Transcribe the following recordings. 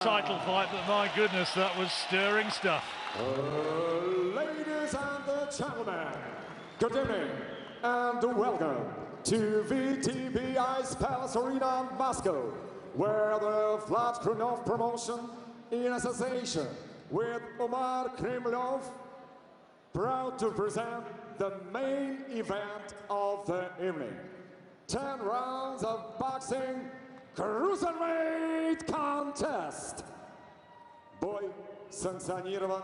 Title fight, but my goodness, that was stirring stuff. Ladies and gentlemen, good evening and welcome to VTB Ice Palace Arena in Moscow, where the Maccarinelli promotion in association with Omar Kremlov proud to present the main event of the evening. 10 rounds of boxing Cruiserweight contest. Бой санкционирован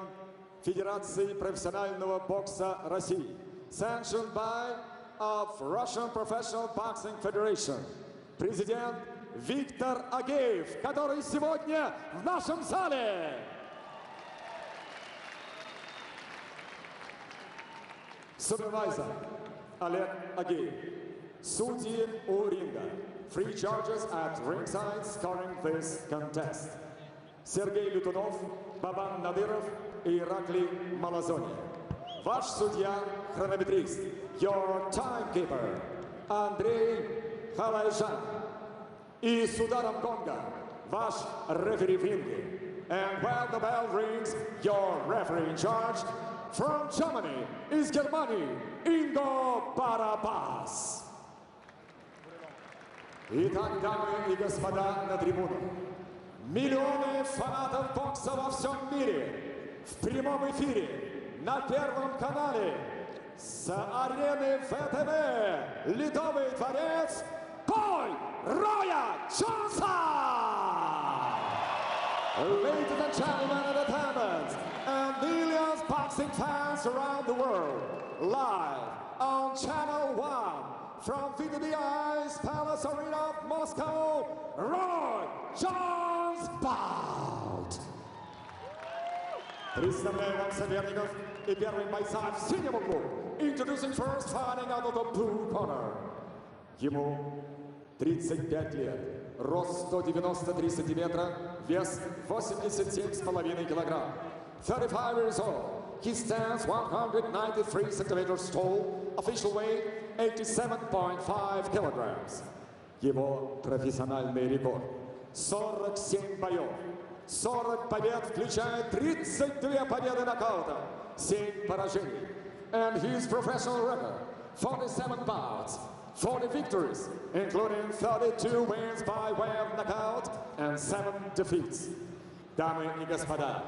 Федерацией профессионального бокса России, sanctioned by of Russian Professional Boxing Federation. Президент Виктор Агеев, который сегодня в нашем зале. Supervisor Олег Агеев. Судьи у ринга. Free judges at ringside scoring this contest. Сергей Лютунов, Бабан Надыров и Ираклий Малазони. Ваш судья, хронометрист, your timekeeper, Андрей Халайжан. И с ударом гонга, ваш рефери в ринге. And when the bell rings, your referee in charge from Germany is Germany, Ingo Barabas. Итак, дамы и господа на трибунах, миллионы фанатов бокса во всем мире в прямом эфире на Первом канале с арены ВТВ Ледовый дворец бой Роя Джонса! Ladies and gentlemen in attendance and millions of boxing fans around the world, live on Channel 1 from VTB Ice Palace Arena of Moscow, Roy Jones bout. Представляю вам соперников и первым бойца в синем углу. Introducing first, fighting out of the blue corner. Ему 35 лет, рост 193 сантиметра, вес 87,5 килограмм. 35 years old. He stands 193 centimeters tall, official weight 87.5 kilograms. Его профессиональный рекорд 47 боев, 40 побед, включая 32 победы нокаутом, 7 поражений. And his professional record 47 bouts, 40 victories, including 32 wins by way of knockout and 7 defeats. Дамы и господа,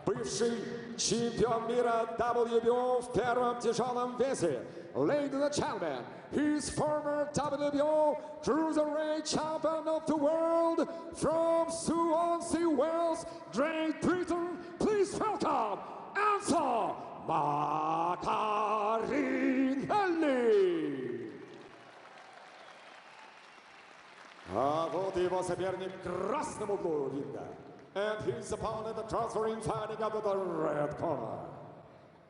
бывший чемпион мира WBO в первом тяжелом весе. Ladies and gentlemen, his former WBO Cruiserweight Champion of the World from Swansea, Wales, Great Britain. Please welcome Enzo Maccarinelli. А вот его соперник в красном углу ринга. And his opponent, the transferring fighting out of the red corner.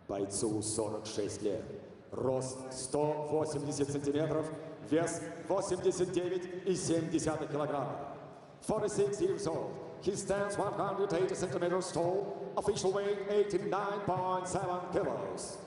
Бойцу 46 лет, рост 180 сантиметров, вес 89,7 килограмма. 46 years old, he stands 180 centimeters tall, official weight 89.7 kilos.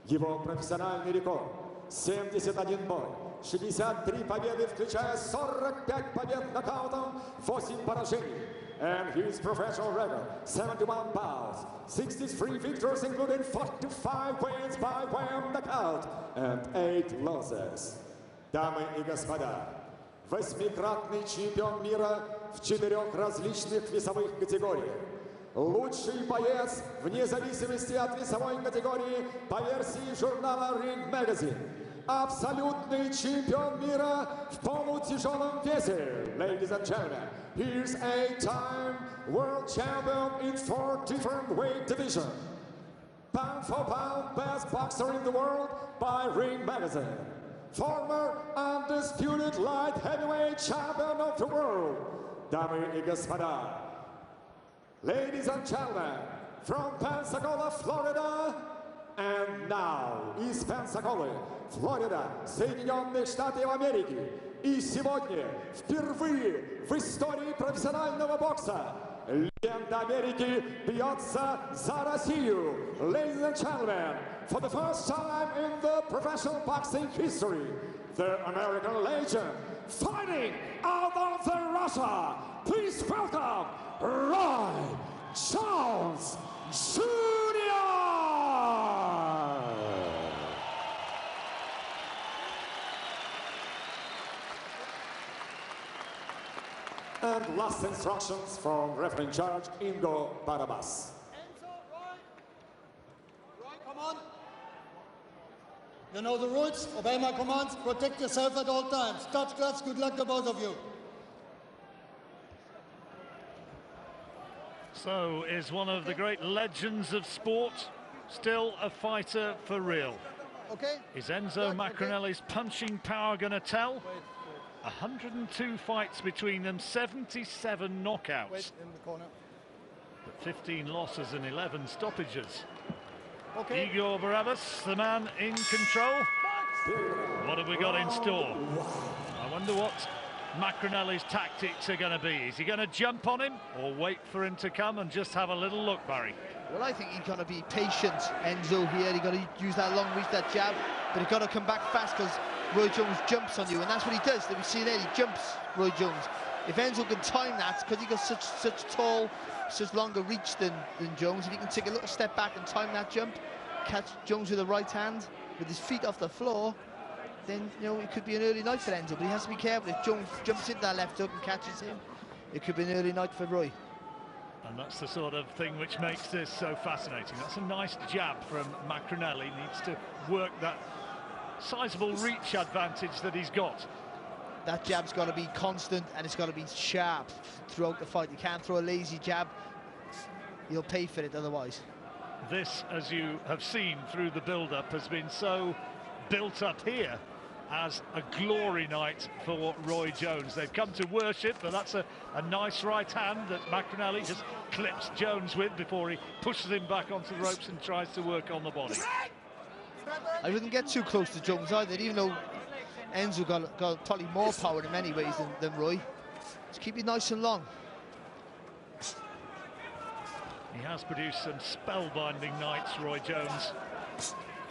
Его профессиональный рекорд 71 бой, 63 победы, включая 45 побед нокаутом, 8 поражений. And his professional record, 71 bouts, 63 victories, including 45 wins by way of knockout and 8 losses. Дамы и господа, 8-кратный чемпион мира в 4 различных весовых категориях. Лучший боец вне зависимости от весовой категории по версии журнала Ring Magazine. Абсолютный чемпион мира в полутяжелом весе. Ladies and gentlemen, here's 8-time world champion in 4 different weight divisions. Pound for pound best boxer in the world by Ring Magazine. Former undisputed light heavyweight champion of the world. Дамы и господа, ladies and gentlemen, from Pensacola, Florida, and now из Пенсаколы, Флорида, Соединенных Штатов Америки. И сегодня впервые в истории профессионального бокса легенда Америки бьется за Россию. Ladies and gentlemen, for the first time in the professional boxing history, the American legend fighting out of the Russia, please welcome Roy Jones Jr. And last instructions from referee in charge, Enzo Barabas. Enzo, Roy, come on. You know the rules, obey my commands, protect yourself at all times. Touch gloves, good luck to both of you. So is one of the great legends of sport still a fighter for real? Okay. Is Enzo Maccarinelli's punching power going to tell? 102 fights between them, 77 knockouts. Wait in the corner. But 15 losses and 11 stoppages. Okay. Igor Barabbas, the man in control. What have we got in store? I wonder what Maccarinelli's tactics are going to be. Is he going to jump on him or wait for him to come and just have a little look, Barry? Well, I think he's got to be patient, Enzo, here. He's got to use that long reach, that jab, but he's got to come back fast because Roy Jones jumps on you, and that's what he does. We see there, he jumps, Roy Jones. If Enzo can time that, because he got such tall, such longer reach than Jones, if he can take a little step back and time that jump, catch Jones with the right hand, with his feet off the floor, then, you know, it could be an early night for Enzo, but he has to be careful. If Jones jumps into that left hook and catches him, it could be an early night for Roy. And that's the sort of thing which makes this so fascinating. That's a nice jab from Maccarinelli. Needs to work that sizable reach advantage that he's got. That jab's got to be constant and it's got to be sharp throughout the fight. You can't throw a lazy jab. You'll pay for it otherwise. This, as you have seen through the build-up, has been so built up here as a glory night for Roy Jones. They've come to worship, but that's a nice right hand that Maccarinelli just clips Jones with before he pushes him back onto the ropes and tries to work on the body. I wouldn't get too close to Jones either, even though Enzo got probably more power in many ways than Roy. Just keep it nice and long. He has produced some spellbinding nights, Roy Jones.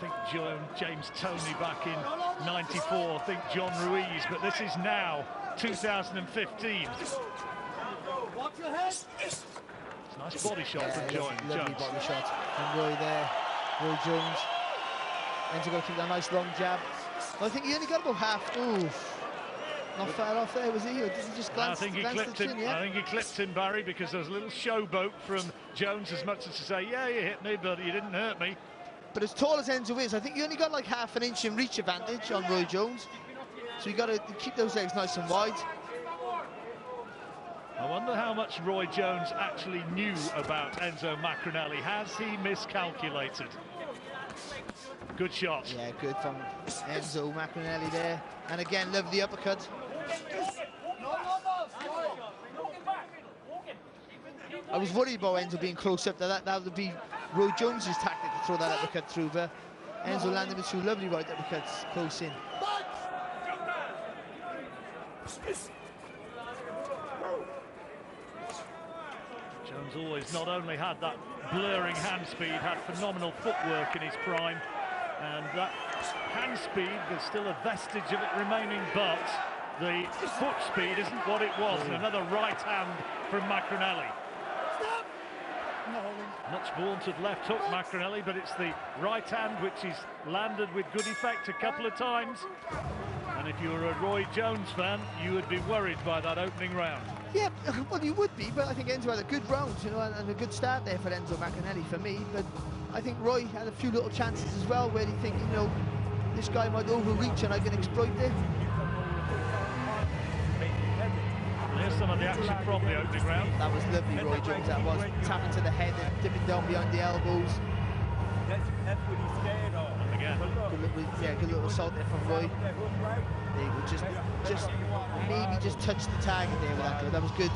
I think James Toney back in '94, I think John Ruiz, but this is now 2015. Watch your head. It's a nice body shot from Jones. Lovely body shot from Roy there. Roy Jones. Enzo got to keep that nice long jab. I think he only got about half. Ooh, not far off there, was he? Or did he just glance? I think he clipped him. Yeah? I think he clipped him, Barry, because there was a little showboat from Jones, as much as to say, yeah, you hit me, but you didn't hurt me. But as tall as Enzo is, I think you only got like half an inch in reach advantage on Roy Jones. So you got to keep those legs nice and wide. I wonder how much Roy Jones actually knew about Enzo Maccarinelli. Has he miscalculated? Good shot. Yeah, good from Enzo Maccarinelli there. And again, lovely uppercut. I was worried about Enzo being close up. That would be Roy Jones's tactic to throw that uppercut through, but Enzo landed with two lovely right uppercuts close in. Jones always not only had that blurring hand speed, had phenomenal footwork in his prime, and that hand speed, there's still a vestige of it remaining, but the foot speed isn't what it was. And another right hand from Maccarinelli. Much vaunted left hook, Maccarinelli, but it's the right hand which he's landed with good effect a couple of times. And if you were a Roy Jones fan, you would be worried by that opening round. Yeah, well, you would be, but I think Enzo had a good round, you know, and a good start there for Enzo Maccarinelli for me. But I think Roy had a few little chances as well where he think, you know, this guy might overreach and I can exploit it. Here's some of the action from the opening round. That was lovely, Roy Jones. That was tapping to the head and dipping down behind the elbows. That's what he's scared of. And again, Good little assault there from Roy. There you go, just maybe just touch the target there with that. That was good.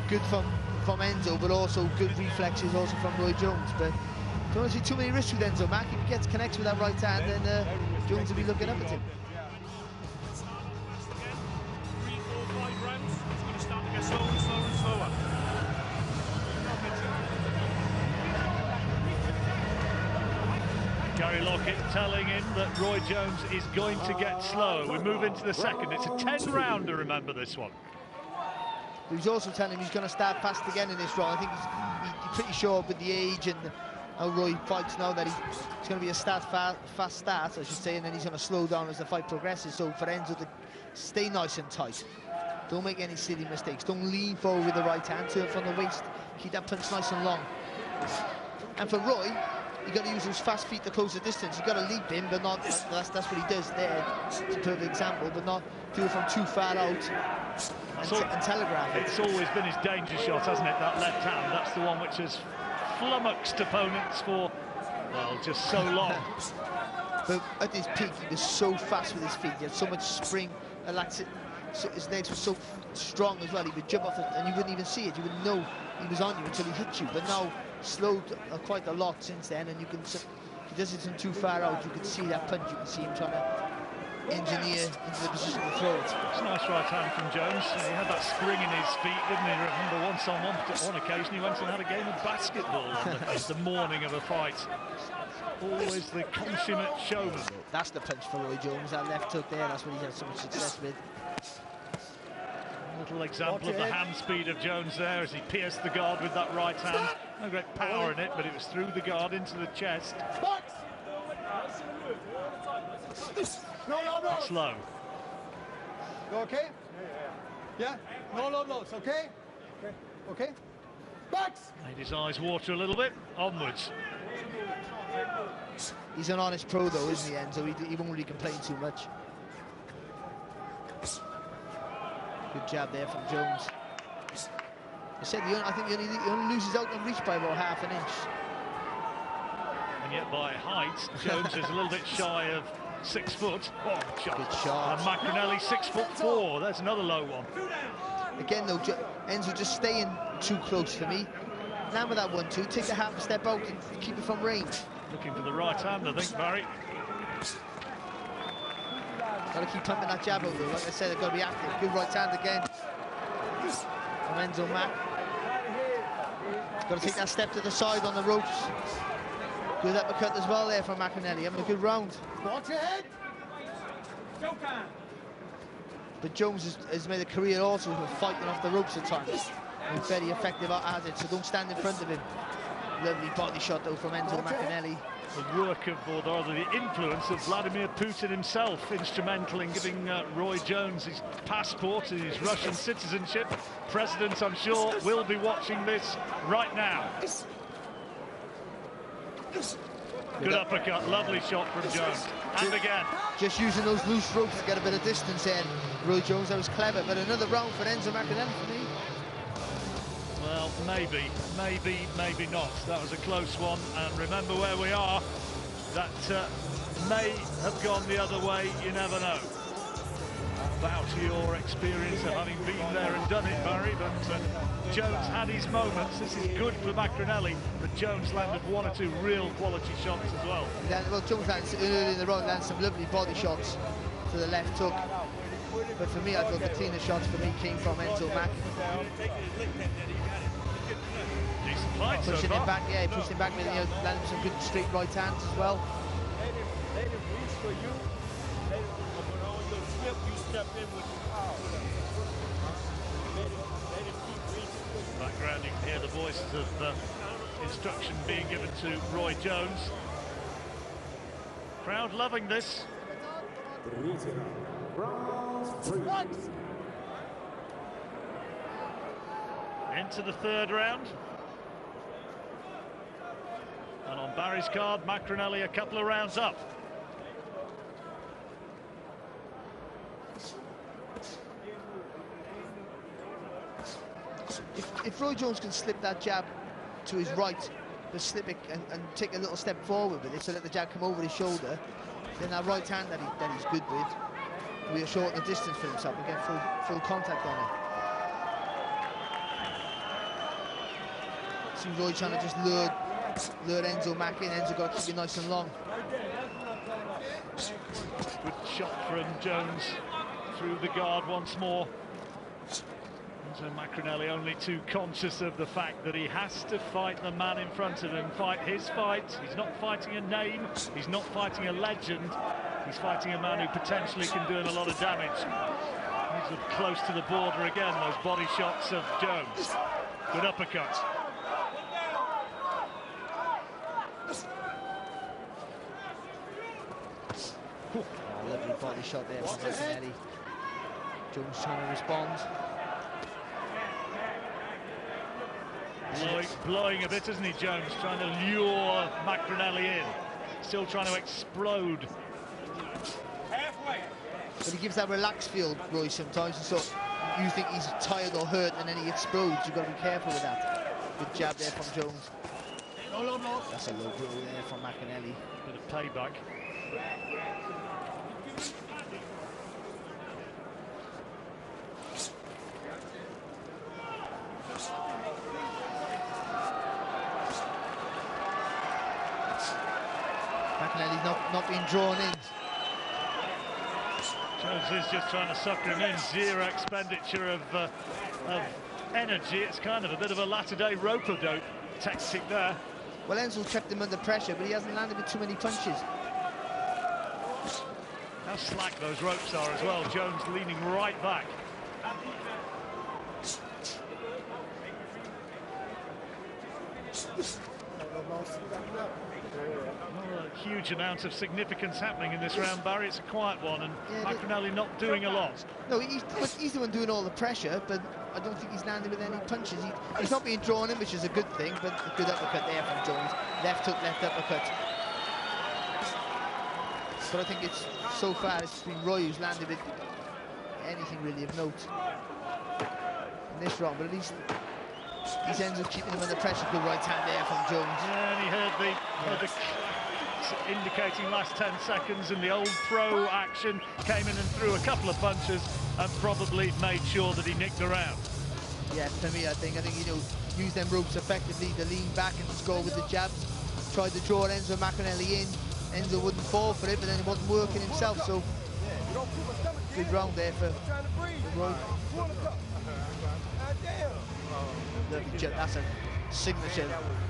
Good from Enzo, but also good reflexes also from Roy Jones. But don't want to see too many risks with Enzo Mac. If he gets connects with that right hand, then Jones will be looking up at him. 3, 4, 5 rounds. It's going to start to get slower and slower and slower. Gary Lockett telling him that Roy Jones is going to get slow. We move into the second. It's a 10-rounder, remember this one. But he's also telling him he's going to start fast again in this run. I think he's pretty sure with the age and how Roy fights now that it's going to be a fast start, I should say, and then he's going to slow down as the fight progresses. So for Enzo to stay nice and tight. Don't make any silly mistakes. Don't lean forward with the right hand, turn from the waist. Keep that punch nice and long. And for Roy, you've got to use those fast feet to close the distance. You've got to leap him, but not, that's what he does there. It's a perfect example, but not do it from too far out and telegraph it. It's always been his danger shot, hasn't it, that left hand? That's the one which has flummoxed opponents for, well, just so long. But at his peak, he was so fast with his feet. He had so much spring, so his legs were so strong as well. He would jump off it, and you wouldn't even see it. You wouldn't know he was on you until he hit you. But now, slowed quite a lot since then, and you can. He does it from too far out. You can see that punch. You can see him trying to engineer into the position to throw it. It's a nice right hand from Jones. He had that spring in his feet, didn't he? Remember once on one occasion he went and had a game of basketball on the morning of a fight. Always the consummate showman. That's the punch for Roy Jones, that left hook there. That's what he's had so much success with. A little example of the hand speed of Jones there as he pierced the guard with that right hand. No great power in it, but it was through the guard into the chest. That's low. You okay? Yeah? No, it's okay? Okay? Backs! Made his eyes water a little bit. Onwards. He's an honest pro though, isn't he, Enzo? He won't really complain too much. Good jab there from Jones. I said I think he only loses out on reach by about half an inch. And yet by height, Jones is a little bit shy of 6 foot. Oh, shot. Good shot. And Maccarinelli 6'4". There's another low one. Again though, Enzo just staying too close for me. Now with that 1-2, take the half a step out and keep it from range. Looking for the right hand, I think, Barry. Got to keep pumping that jab over. Like I said, they've got to be active. Good right hand again from Enzo Mac. Got to take that step to the side on the ropes. Good uppercut as well there from Maccarinelli. Having a good round. Watch your head! But Jones has made a career also of fighting off the ropes at times. He's very effective at it, so don't stand in front of him. Lovely body shot though from Enzo Maccarinelli. The work of, or rather the influence of Vladimir Putin himself, instrumental in giving Roy Jones his passport and his Russian citizenship. President, I'm sure, will be watching this right now. Good uppercut, lovely shot from Jones. And again. Just using those loose ropes to get a bit of distance in. Roy Jones, that was clever, but another round for Enzo Maccarinelli for me. Well, maybe not. That was a close one, and remember where we are. That may have gone the other way, you never know. About your experience of having been there and done it, Barry, but Jones had his moments. This is good for Maccarinelli, but Jones landed 1 or 2 real quality shots as well. Well, Jones landed early in the round, landed some lovely body shots to the left hook. But for me, I thought the cleaner shots for me came from Enzo Mac. Decent fight so Pushing far. him back, yeah, he pushed him back with landing some good straight right hands as well. Background, you can hear the voices of instruction being given to Roy Jones. Crowd loving this. Into the 3rd round. And on Barry's card, Maccarinelli a couple of rounds up. If Roy Jones can slip that jab to his right, just slip it and take a little step forward with it, so let the jab come over his shoulder, then that right hand that he's good with, will shorten the distance for himself and get full contact on it. See Roy trying to just lure Enzo Mac in. Enzo got to keep it nice and long. Good shot from Jones through the guard once more. Enzo Maccarinelli only too conscious of the fact that he has to fight the man in front of him, fight his fight. He's not fighting a name, he's not fighting a legend, he's fighting a man who potentially can do him a lot of damage. He's close to the border again, those body shots of Jones. Good uppercut. Oh, lovely body shot there from Maccarinelli. Jones trying to respond. Blowing a bit, isn't he, Jones? Trying to lure Maccarinelli in. Still trying to explode. But he gives that relaxed feel, Roy, sometimes. So you think he's tired or hurt, and then he explodes. You've got to be careful with that. Good jab there from Jones. That's a low blow there from Maccarinelli. Bit of payback. Maccarinelli's not being drawn in. Jones is just trying to sucker him in. Zero expenditure of energy. It's kind of a bit of a latter-day rope-a-dope tactic there. Well, Enzo kept him under pressure, but he hasn't landed with too many punches. How slack those ropes are as well. Jones leaning right back. Well, a huge amount of significance happening in this round, Barry. It's a quiet one, and Maccarinelli not doing a lot. No, he's the one doing all the pressure, but I don't think he's landing with any punches. He's not being drawn in, which is a good thing, but a good uppercut there from Jones. Left hook, left uppercut. But I think it's, so far, it's been Roy who's landed with anything really of note in this round, but at least Enzo's keeping him under pressure. Good right hand there from Jones. Yeah, and he heard the indicating last 10 seconds, and the old pro action came in and threw a couple of punches and probably made sure that he nicked the round. Yeah, to me, I think use them ropes effectively to lean back and score with the jabs. Tried to draw Enzo Maccarinelli in. Enzo wouldn't fall for it, but then it wasn't working himself, so good round there for Roy. That's a signature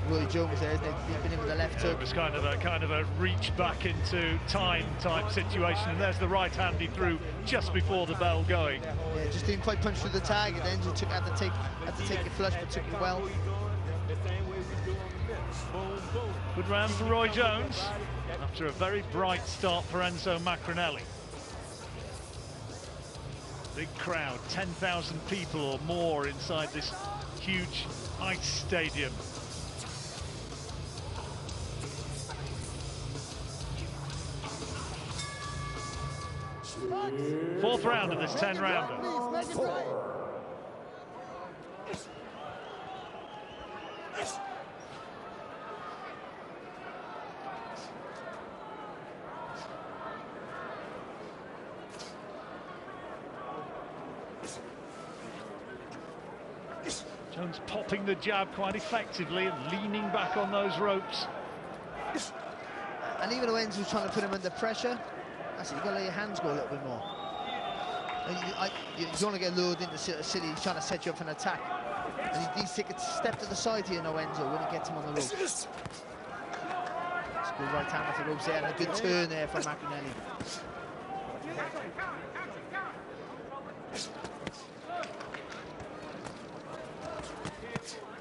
Roy Jones there, isn't it? Leaping in with the left hook. It was kind of a reach back into time type situation, and there's the right hand he threw just before the bell going. Yeah, just didn't quite punch through the tag, and Enzo had to take it flush, but took it well. Good round for Roy Jones after a very bright start for Enzo Maccarinelli. Big crowd, 10,000 people or more inside this huge ice stadium. Fourth round of this 10-rounder. Jones popping the jab quite effectively and leaning back on those ropes. And even though Enzo's trying to put him under pressure, that's it, you've got to let your hands go a little bit more. You don't want to get lured into silly, he's trying to set you up for an attack. And he needs to take a step to the side here now, Enzo, when he gets him on the ropes. It's a good right hand off the ropes there, and a good turn there from Maccarinelli.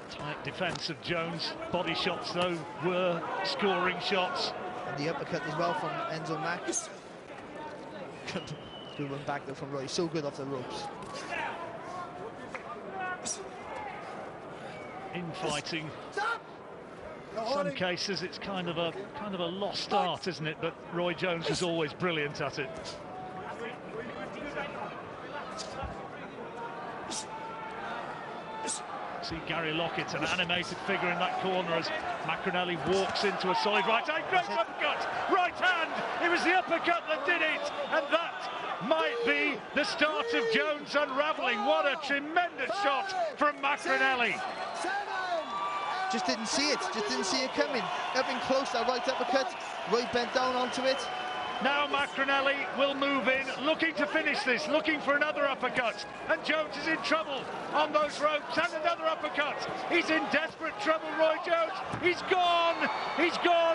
Tight defence of Jones. Body shots, though, were scoring shots. And the uppercut as well from Enzo Mac. Good one back though from Roy. So good off the ropes. Infighting. In some cases, it's kind of a lost art, isn't it? But Roy Jones is always brilliant at it. See Gary Lockett, an animated figure in that corner as Maccarinelli walks into a solid right hand. Great uppercut! Right hand! It was the uppercut that did it, and that might be the start of Jones unravelling. What a tremendous shot from Maccarinelli. Just didn't see it coming. Up in close, that right uppercut. Roy bent down onto it. Now Maccarinelli will move in, looking to finish this, looking for another uppercut. And Jones is in trouble on those ropes, and another uppercut. He's in desperate trouble, Roy Jones. He's gone,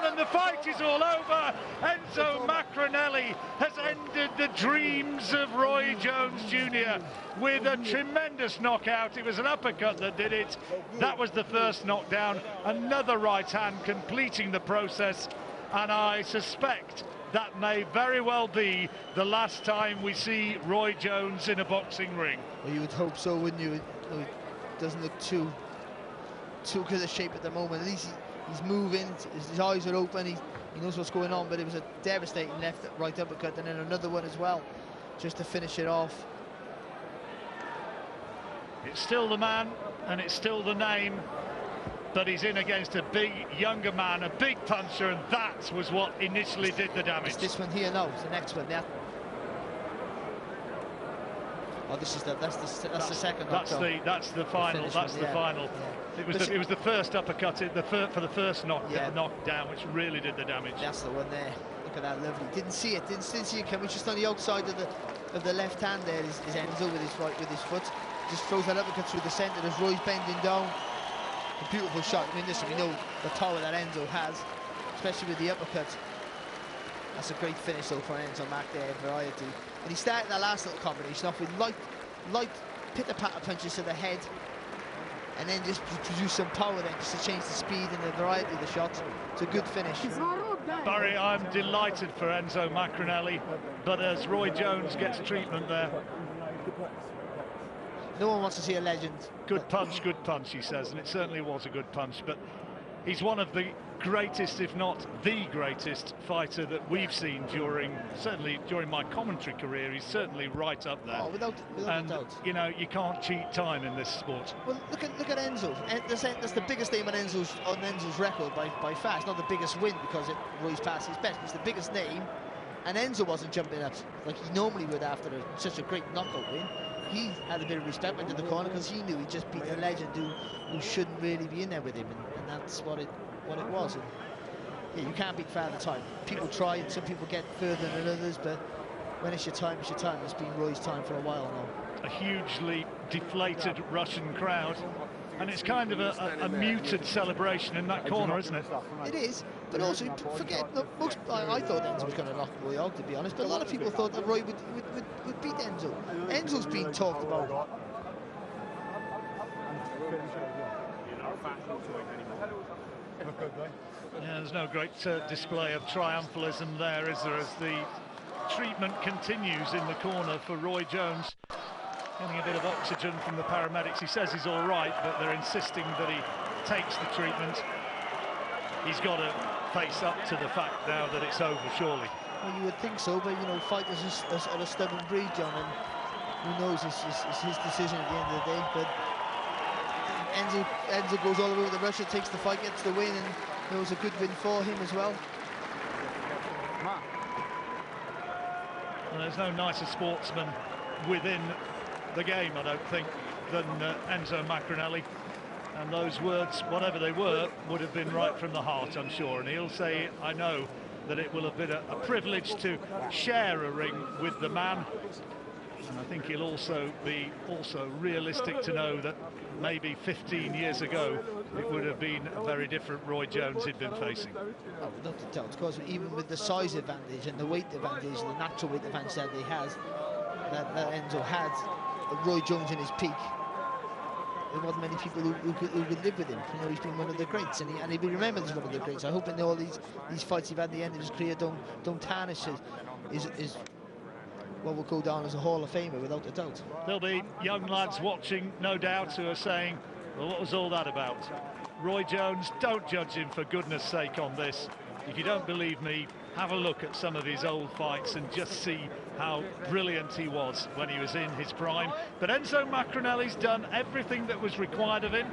and the fight is all over. Enzo Maccarinelli has ended the dreams of Roy Jones Jr. with a tremendous knockout. It was an uppercut that did it. That was the first knockdown. Another right hand completing the process, and I suspect that may very well be the last time we see Roy Jones in a boxing ring. Well, you would hope so, wouldn't you? It doesn't look too good a shape at the moment. At least he's moving, his eyes are open, he knows what's going on, but it was a devastating right uppercut, and then another one as well, just to finish it off. It's still the man, and it's still the name, but he's in against a big, younger man, a big puncher, and that was what initially did the damage. It's this one here, no, it's the next one. Yeah. Oh, that's the second. That's the final. That's the final. Yeah. It was the first uppercut for the first knockdown, which really did the damage. That's the one there. Look at that, lovely. Didn't see it coming. Just on the outside of the left hand there is Enzo with his foot. Just throws that uppercut through the centre as Roy's bending down. A beautiful shot. I mean, listen, we know the power that Enzo has, especially with the uppercut. That's a great finish though for Enzo Mac there, variety. And he started that last little combination off with light pitter-patter punches to the head, and then just produce some power then, just to change the speed and the variety of the shots. It's a good finish. Barry, I'm delighted for Enzo Maccarinelli, but as Roy Jones gets treatment there. No one wants to see a legend. Good punch, he says, and it certainly was a good punch, but he's one of the greatest, if not the greatest fighter that we've seen certainly during my commentary career. He's certainly right up there. Oh, without a doubt. You know, you can't cheat time in this sport. Well, look at Enzo. That's the biggest name on Enzo's record by far. It's not the biggest win because Roy's past his best. It's the biggest name, and Enzo wasn't jumping up like he normally would after such a great knockout win. He had a bit of respect into the corner because he knew he just beat a legend who shouldn't really be in there with him, and that's what it was. And yeah, you can't beat Father Time. People try, and some people get further than others, but when it's your time, it's your time. It's been Roy's time for a while now. A hugely deflated Russian crowd, and it's kind of a muted celebration in that corner, isn't it? It is, but also forget. Look, I thought Enzo was going to knock Roy out, to be honest, but a lot of people thought that Roy would beat Enzo. Enzo's being talked about. Yeah, there's no great display of triumphalism there, is there, as the treatment continues in the corner for Roy Jones. Getting a bit of oxygen from the paramedics. He says he's all right, but they're insisting that he takes the treatment. He's got to face up to the fact now that it's over, surely. Well, you would think so, but, you know, fighters are a stubborn breed, John, and who knows, it's his decision at the end of the day. But Enzo goes all the way with the Russia, takes the fight, gets the win, and it was a good win for him as well. Well, there's no nicer sportsman within the game, I don't think, than Enzo Maccarinelli. And those words, whatever they were, would have been right from the heart, I'm sure. And he'll say, I know that it will have been a privilege to share a ring with the man. And I think he'll also be realistic to know that maybe 15 years ago it would have been a very different Roy Jones he'd been facing. Oh, without a doubt, because even with the size advantage and the weight advantage, the natural weight advantage that he has, that Enzo had, Roy Jones in his peak, there wasn't many people who could live with him. You know, he's been one of the greats, and he'll be remembered as one of the greats. I hope in all these fights he's had at the end of his career don't tarnish his what will go down as a Hall of Famer, without a doubt. There'll be young lads watching, no doubt, who are saying, well, what was all that about? Roy Jones, don't judge him for goodness sake on this. If you don't believe me, have a look at some of his old fights and just see how brilliant he was when he was in his prime. But Enzo Maccarinelli's done everything that was required of him,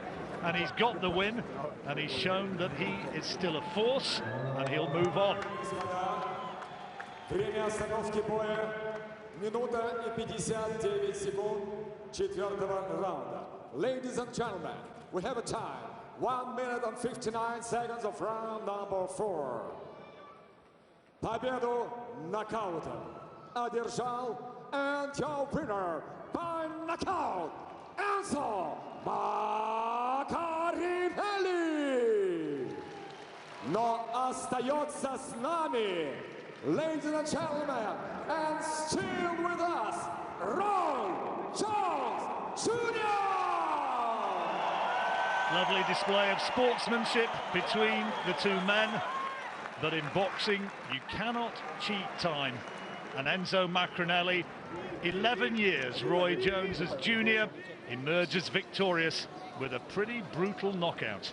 and he's got the win, and he's shown that he is still a force, and he'll move on. Время остановки боя — минута и 59 секунд четвертого раунда. Ladies and gentlemen, we have a time, 1 minute and 59 seconds of round number 4. Победу нокаутом одержал and your winner by knockout, Enzo Maccarinelli. Но остается с нами, ladies and gentlemen, and still with us, Roy Jones Jr. Lovely display of sportsmanship between the two men, but in boxing you cannot cheat time. And Enzo Maccarinelli, 11 years Roy Jones as junior, emerges victorious with a pretty brutal knockout.